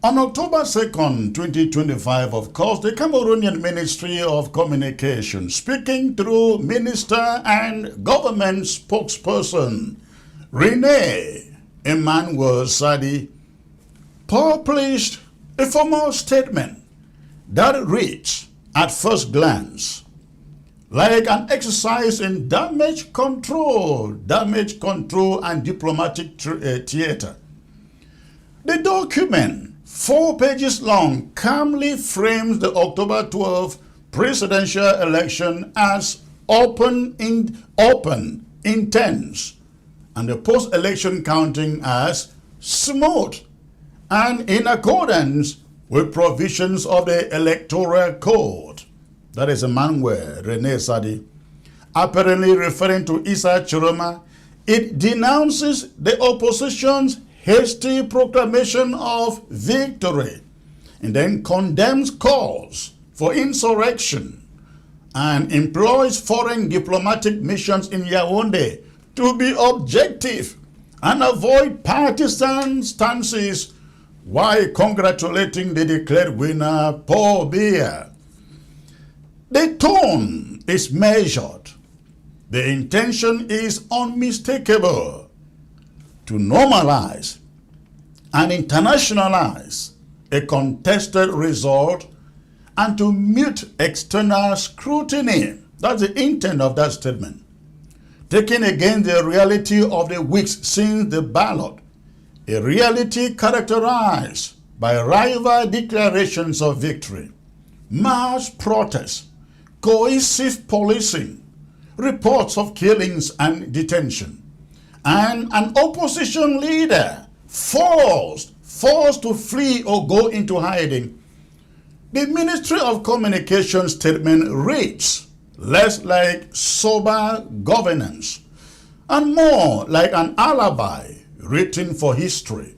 On October 2nd, 2025, of course, the Cameroonian Ministry of Communication, speaking through Minister and Government spokesperson Rene Emmanuel Sadi, published a formal statement that reads, at first glance, like an exercise in damage control and diplomatic theater. The document, 4 pages long, calmly frames the October 12th presidential election as open, intense, and the post-election counting as smooth and in accordance with provisions of the Electoral Code. That is Emmanuel Rene Sadi. Apparently referring to Issa Chiroma, it denounces the opposition's hasty proclamation of victory and then condemns calls for insurrection and employs foreign diplomatic missions in Yaounde to be objective and avoid partisan stances while congratulating the declared winner, Paul Biya. The tone is measured. The intention is unmistakable to normalize and internationalize a contested result and to mute external scrutiny. That's the intent of that statement. Taking again the reality of the weeks since the ballot, a reality characterized by rival declarations of victory, mass protests, coercive policing, reports of killings and detention, and an opposition leader forced to flee or go into hiding. The Ministry of Communication statement reads less like sober governance and more like an alibi written for history.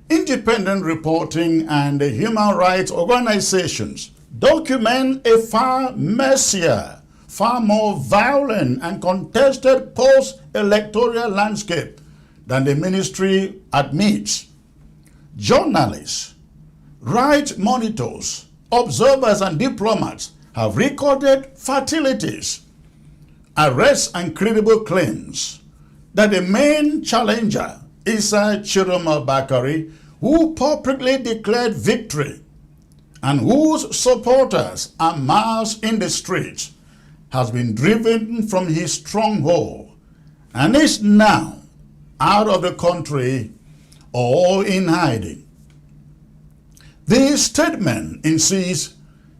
Independent reporting and human rights organizations document a far messier, far more violent and contested post-electoral landscape than the ministry admits. Journalists, rights monitors, observers and diplomats have recorded fatalities, arrests and credible claims that the main challenger, Issa Chiroma Bakari, who publicly declared victory and whose supporters are massed in the streets, has been driven from his stronghold and is now out of the country or in hiding. The statement insists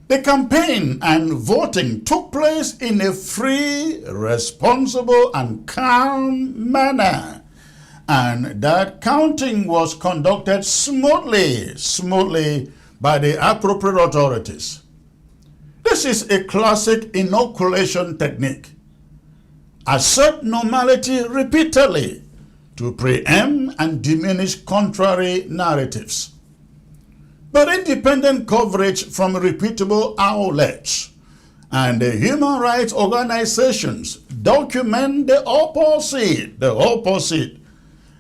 the campaign and voting took place in a free, responsible, and calm manner, and that counting was conducted smoothly by the appropriate authorities. This is a classic inoculation technique. Assert normality repeatedly to preempt and diminish contrary narratives. But independent coverage from reputable outlets and the human rights organizations document the opposite.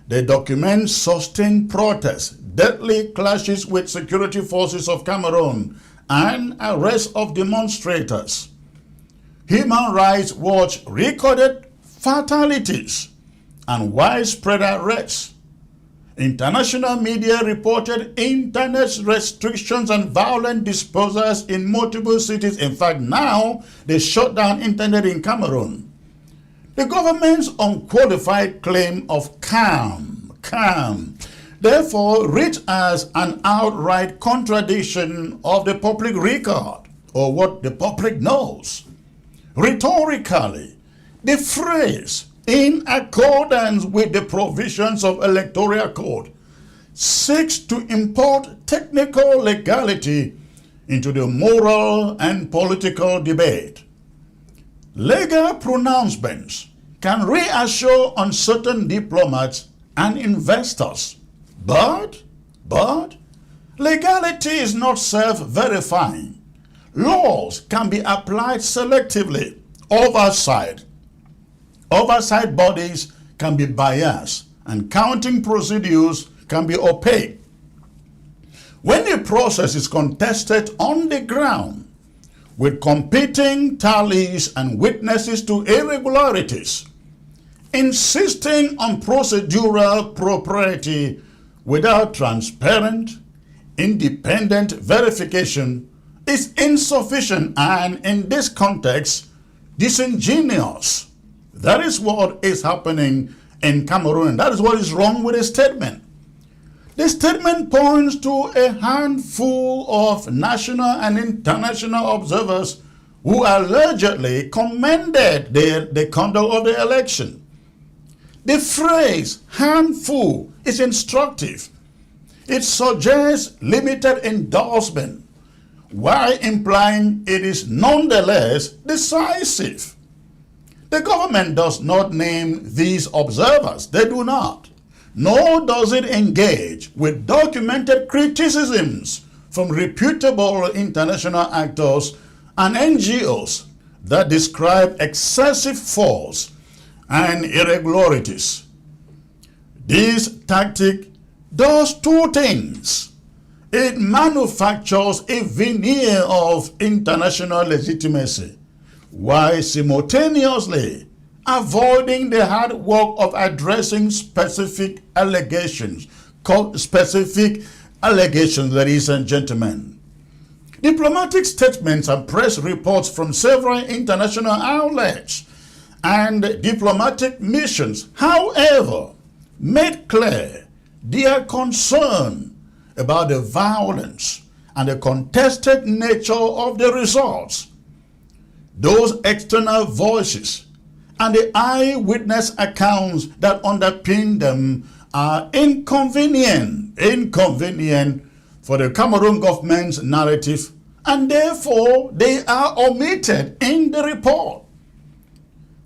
They document sustained protests, deadly clashes with security forces of Cameroon, and arrest of demonstrators. Human Rights Watch recorded fatalities and widespread arrests. International media reported internet restrictions and violent disposals in multiple cities. In fact, now they shut down internet in Cameroon. The government's unqualified claim of calm, therefore reads as an outright contradiction of the public record or what the public knows. Rhetorically, the phrase "in accordance with the provisions of Electoral Code" seeks to import technical legality into the moral and political debate. Legal pronouncements can reassure uncertain diplomats and investors, but legality is not self-verifying. Laws can be applied selectively. Oversight bodies can be biased, and counting procedures can be opaque. When a process is contested on the ground with competing tallies and witnesses to irregularities, insisting on procedural propriety without transparent, independent verification is insufficient and, in this context, disingenuous. That is what is happening in Cameroon, and that is what is wrong with the statement. The statement points to a handful of national and international observers who allegedly commended the conduct of the election. The phrase handful is instructive. It suggests limited endorsement, while implying it is nonetheless decisive. The government does not name these observers. They do not. Nor does it engage with documented criticisms from reputable international actors and NGOs that describe excessive force and irregularities. This tactic does two things. It manufactures a veneer of international legitimacy, while simultaneously avoiding the hard work of addressing specific allegations, ladies and gentlemen. Diplomatic statements and press reports from several international outlets and diplomatic missions, however, made clear their concern about the violence and the contested nature of the results. Those external voices and the eyewitness accounts that underpin them are inconvenient for the Cameroon government's narrative, and therefore they are omitted in the report.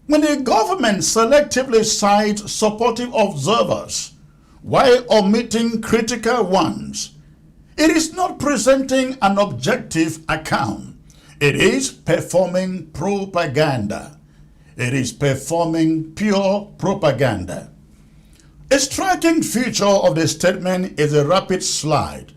When the government selectively cites supportive observers while omitting critical ones, it is not presenting an objective account. It is performing propaganda. It is performing pure propaganda. A striking feature of the statement is a rapid slide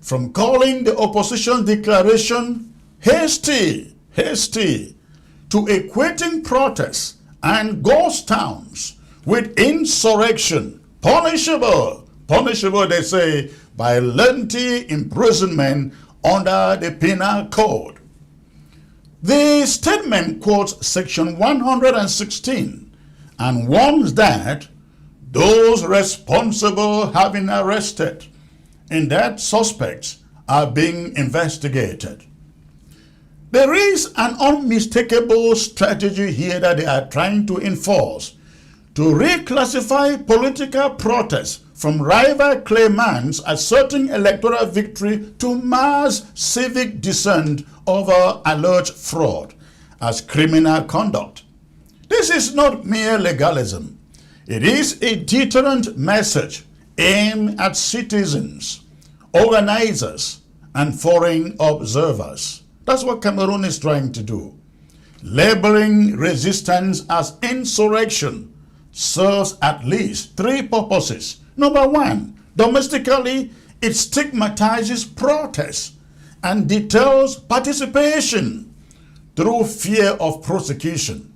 from calling the opposition declaration hasty to equating protests and ghost towns with insurrection, punishable, they say, by lengthy imprisonment under the penal code. The statement quotes section 116 and warns that those responsible have been arrested and that suspects are being investigated. There is an unmistakable strategy here that they are trying to enforce to reclassify political protests from rival claimants asserting electoral victory to mass civic dissent over alleged fraud as criminal conduct. This is not mere legalism. It is a deterrent message aimed at citizens, organizers, and foreign observers. That's what Cameroon is trying to do. Labeling resistance as insurrection serves at least three purposes. Number one, domestically, it stigmatizes protest and deters participation through fear of prosecution.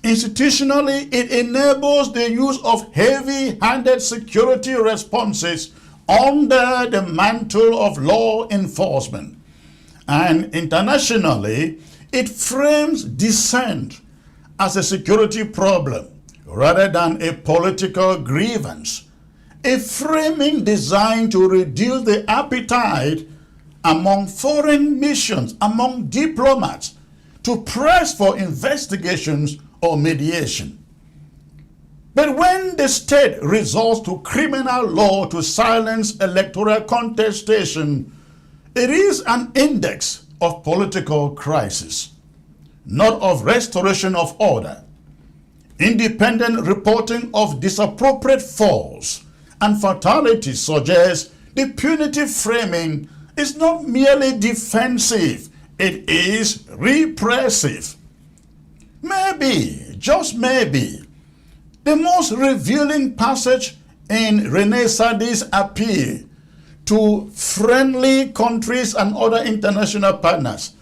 Institutionally, it enables the use of heavy-handed security responses under the mantle of law enforcement. And internationally, it frames dissent as a security problem rather than a political grievance, a framing designed to reduce the appetite among foreign missions, among diplomats, to press for investigations or mediation. But when the state resorts to criminal law to silence electoral contestation, it is an index of political crisis, not of restoration of order. Independent reporting of disappropriate falls and fatalities suggests the punitive framing is not merely defensive, it is repressive. Maybe, just maybe, the most revealing passage in René Sadi's appeal to friendly countries and other international partners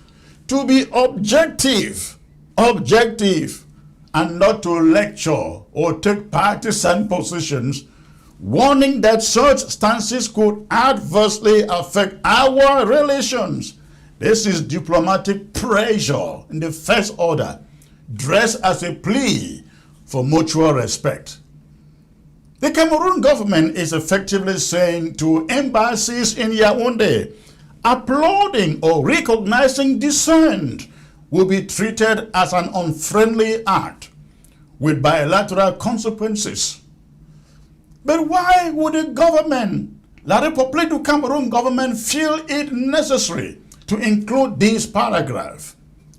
to be objective, and not to lecture or take partisan positions, warning that such stances could adversely affect our relations. This is diplomatic pressure in the first order, dressed as a plea for mutual respect. The Cameroon government is effectively saying to embassies in Yaounde, applauding or recognizing dissent will be treated as an unfriendly act with bilateral consequences. But why would the government, La République du Cameroon government, feel it necessary to include this paragraph?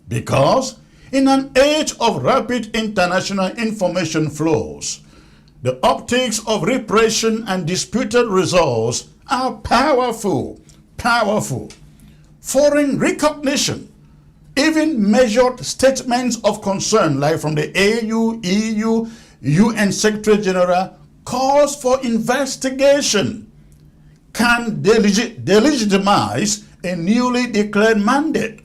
Because in an age of rapid international information flows, the optics of repression and disputed results are powerful. Foreign recognition, even measured statements of concern like from the AU, EU, UN Secretary General calls for investigation, can delegitimize a newly declared mandate.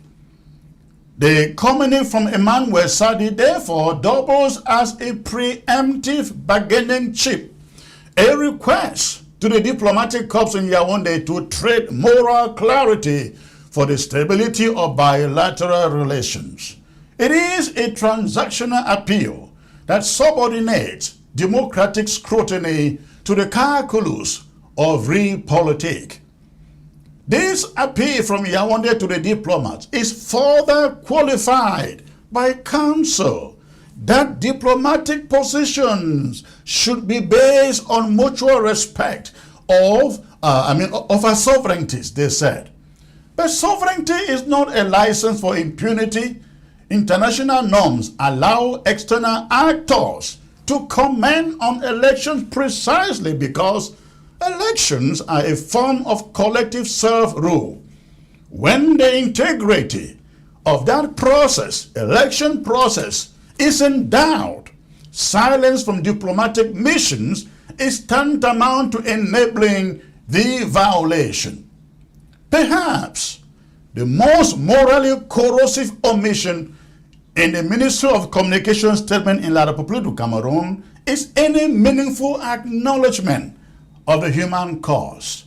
The coming from Emmanuel Sadi therefore doubles as a preemptive bargaining chip, a request to the diplomatic corps in Yaounde to trade moral clarity for the stability of bilateral relations. It is a transactional appeal that subordinates democratic scrutiny to the calculus of realpolitik. This appeal from Yaounde to the diplomats is further qualified by counsel that diplomatic positions should be based on mutual respect of our sovereignties, they said. But sovereignty is not a license for impunity. International norms allow external actors to comment on elections precisely because elections are a form of collective self-rule. When the integrity of that process, election process, is in doubt, silence from diplomatic missions is tantamount to enabling the violation. Perhaps the most morally corrosive omission in the Ministry of Communications statement in La République du Cameroon is any meaningful acknowledgement of the human cause,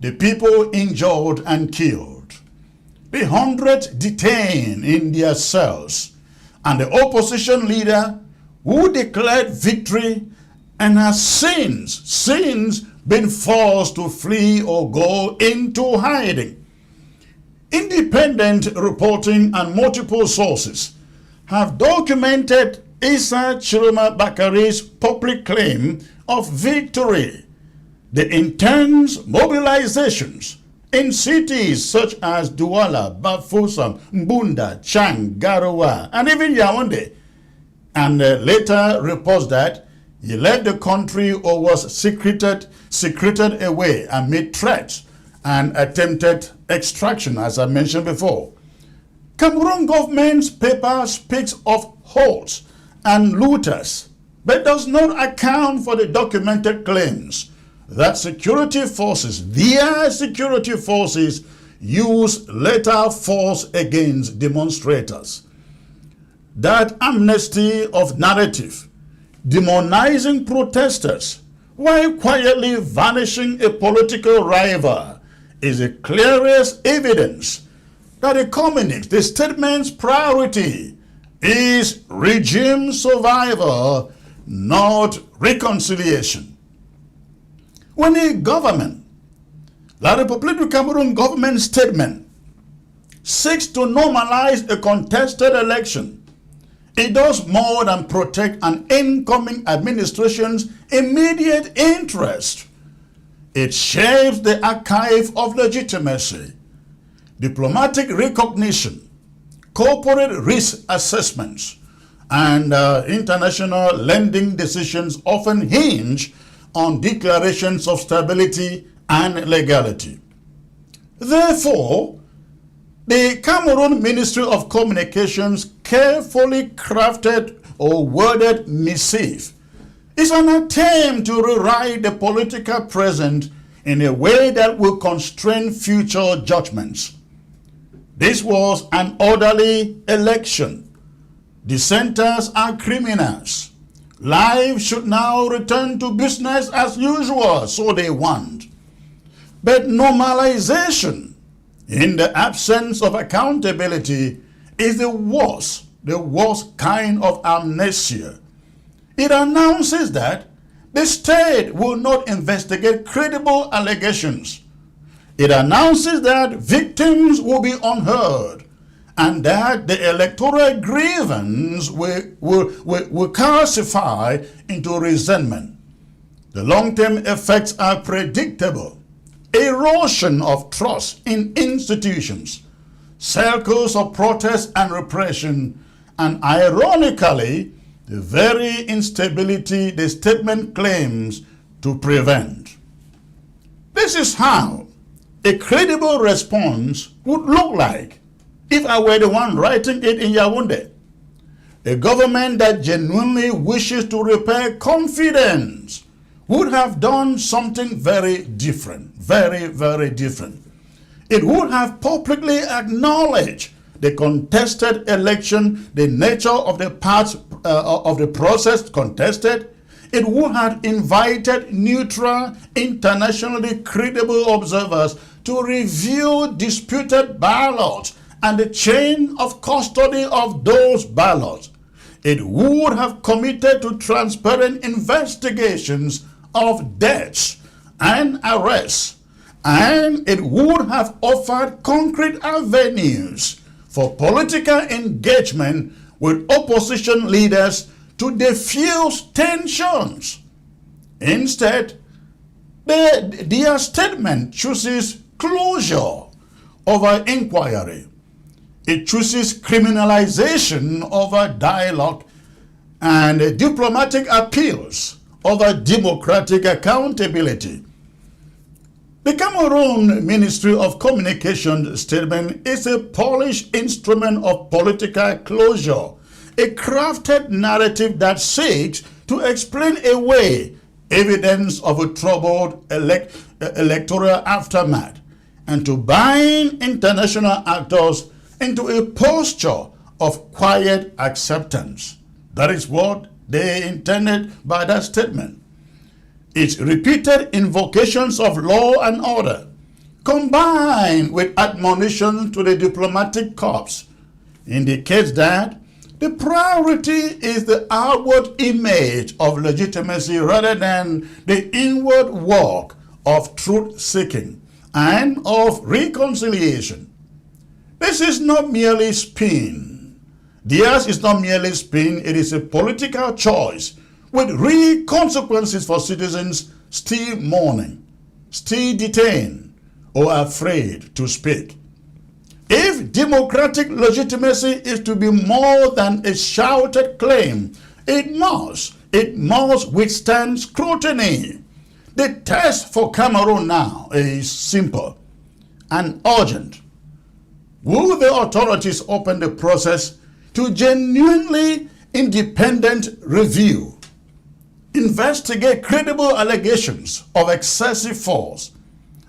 the people injured and killed, the hundreds detained in their cells, and the opposition leader who declared victory and has since been forced to flee or go into hiding. Independent reporting and multiple sources have documented Issa Chiroma Bakari's public claim of victory. The intense mobilizations in cities such as Douala, Bafoussam, Mbunda, Chang, Garoua, and even Yaounde, and later reports that he left the country or was secreted away amid threats and attempted extraction, as I mentioned before. Cameroon government's paper speaks of hosts and looters, but does not account for the documented claims that their security forces use lethal force against demonstrators. That amnesty of narrative, demonizing protesters while quietly vanishing a political rival, is the clearest evidence that the statement's priority is regime survival, not reconciliation. When a government, La République du Cameroon government statement, seeks to normalize a contested election, it does more than protect an incoming administration's immediate interest. It shapes the archive of legitimacy. Diplomatic recognition, corporate risk assessments, and international lending decisions often hinge on declarations of stability and legality. Therefore, the Cameroon Ministry of Communications carefully crafted or worded missive is an attempt to rewrite the political present in a way that will constrain future judgments. This was an orderly election. Dissenters are criminals. Life should now return to business as usual, so they want. But normalization, in the absence of accountability, is the worst kind of amnesia. It announces that the state will not investigate credible allegations. It announces that victims will be unheard and that the electoral grievance will calcify into resentment. The long-term effects are predictable. Erosion of trust in institutions, circles of protest and repression, and ironically, the very instability the statement claims to prevent. This is how a credible response would look like if I were the one writing it in Yaounde. A government that genuinely wishes to repair confidence would have done something very different, very, very different. It would have publicly acknowledged the contested election, the nature of the parts of the process contested. It would have invited neutral, internationally credible observers to review disputed ballots and the chain of custody of those ballots. It would have committed to transparent investigations of deaths and arrests, and it would have offered concrete avenues for political engagement with opposition leaders to defuse tensions. Instead, their statement chooses closure over inquiry. It chooses criminalization over dialogue and diplomatic appeals over democratic accountability. The Cameroon Ministry of Communication statement is a polished instrument of political closure, a crafted narrative that seeks to explain away evidence of a troubled electoral aftermath and to bind international actors into a posture of quiet acceptance. That is what they intended by that statement. Its repeated invocations of law and order, combined with admonition to the diplomatic corps, indicates that the priority is the outward image of legitimacy rather than the inward work of truth-seeking and of reconciliation. This is not merely spin. Theirs is not merely spin, it is a political choice with real consequences for citizens still mourning, still detained, or afraid to speak. If democratic legitimacy is to be more than a shouted claim, it must withstand scrutiny. The test for Cameroon now is simple and urgent. Will the authorities open the process to genuinely independent review, investigate credible allegations of excessive force,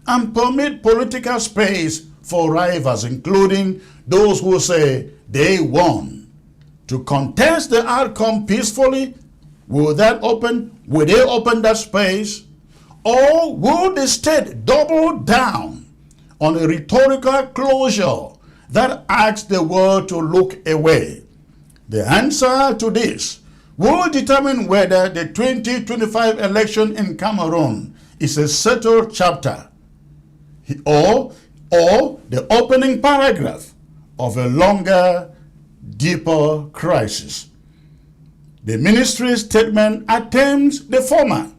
and permit political space for rivals, including those who say they won, to contest the outcome peacefully? Will they open that space? Or will the state double down on a rhetorical closure that asks the world to look away? The answer to this will determine whether the 2025 election in Cameroon is a settled chapter or the opening paragraph of a longer, deeper crisis. The ministry's statement attempts the former.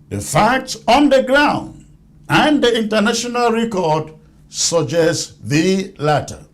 The facts on the ground and the international record suggest the latter.